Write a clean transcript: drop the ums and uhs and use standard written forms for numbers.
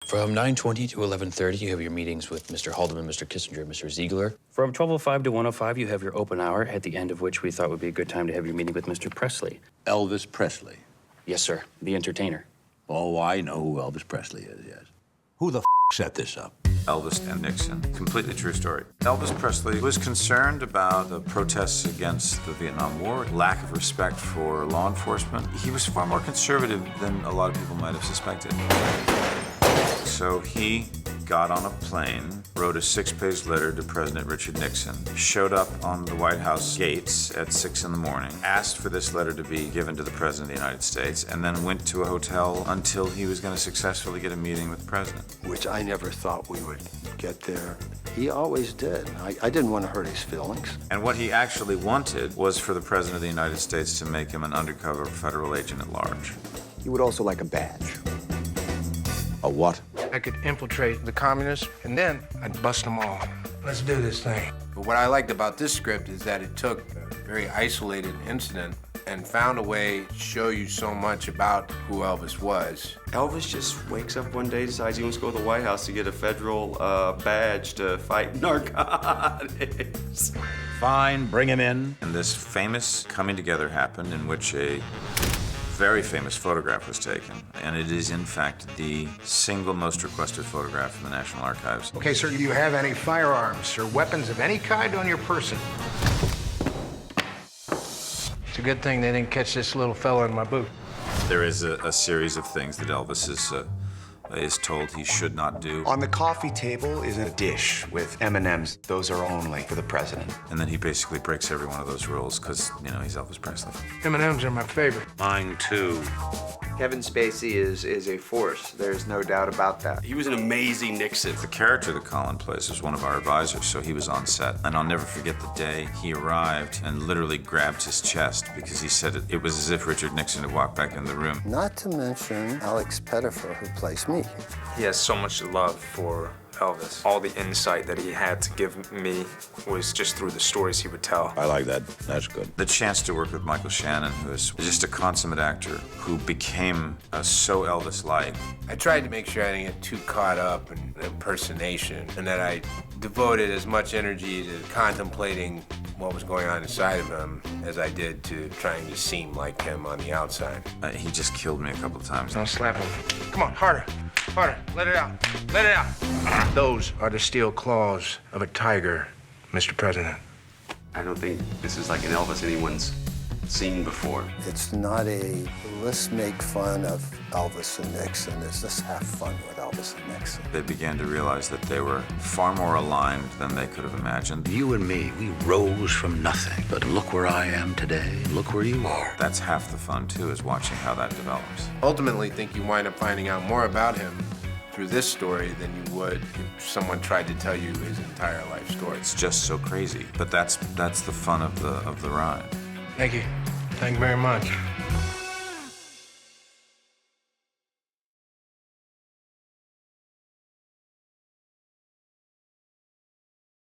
From 9:20 to 11:30, you have your meetings with Mr. Haldeman, Mr. Kissinger, Mr. Ziegler. From 12:05 to 1:05, you have your open hour, at the end of which we thought would be a good time to have your meeting with Mr. Presley. Elvis Presley. Yes, sir. The entertainer. Oh, I know who Elvis Presley is, yes. Who the set this up? Elvis and Nixon. Completely true story. Elvis Presley was concerned about the protests against the Vietnam War, lack of respect for law enforcement. He was far more conservative than a lot of people might have suspected. So he got on a plane, wrote a 6-page letter to President Richard Nixon, showed up on the White House gates at 6 in the morning, asked for this letter to be given to the President of the United States, and then went to a hotel until he was going to successfully get a meeting with the President. Which I never thought we would get there. He always did. I didn't want to hurt his feelings. And what he actually wanted was for the President of the United States to make him an undercover federal agent at large. He would also like a badge. A what? I could infiltrate the communists, and then I'd bust them all. Let's do this thing. But what I liked about this script is that it took a very isolated incident and found a way to show you so much about who Elvis was. Elvis just wakes up one day, decides he wants to go to the White House to get a federal badge to fight narcotics. Fine, bring him in. And this famous coming together happened in which a very famous photograph was taken, and it is in fact the single most requested photograph in the National Archives. Okay, sir, do you have any firearms or weapons of any kind on your person? It's a good thing they didn't catch this little fella in my boot. There is a series of things that Elvis is told he should not do. On the coffee table is a dish with M&Ms. Those are only for the president. And then he basically breaks every one of those rules because, you know, he's Elvis Presley. M&Ms are my favorite. Mine too. Kevin Spacey is a force. There's no doubt about that. He was an amazing Nixon. The character that Colin plays is one of our advisors, so he was on set. And I'll never forget the day he arrived and literally grabbed his chest because he said it was as if Richard Nixon had walked back in the room. Not to mention Alex Pettifer, who plays me. He has so much love for Elvis. All the insight that he had to give me was just through the stories he would tell. I like that. That's good. The chance to work with Michael Shannon, who is just a consummate actor who became so Elvis-like. I tried to make sure I didn't get too caught up in impersonation and that I devoted as much energy to contemplating what was going on inside of him as I did to trying to seem like him on the outside. He just killed me a couple of times. Don't slap him. Come on, harder. Harder. Let it out. Let it out. Those are the steel claws of a tiger, Mr. President. I don't think this is like an Elvis anyone's seen before. It's not a let's make fun of Elvis and Nixon. It's let's have fun with Elvis and Nixon. They began to realize that they were far more aligned than they could have imagined. You and me, we rose from nothing. But look where I am today. Look where you are. That's half the fun, too, is watching how that develops. Ultimately, think you wind up finding out more about him through this story than you would if someone tried to tell you his entire life story. It's just so crazy, but that's the fun of the ride. Thank you. Thank you very much.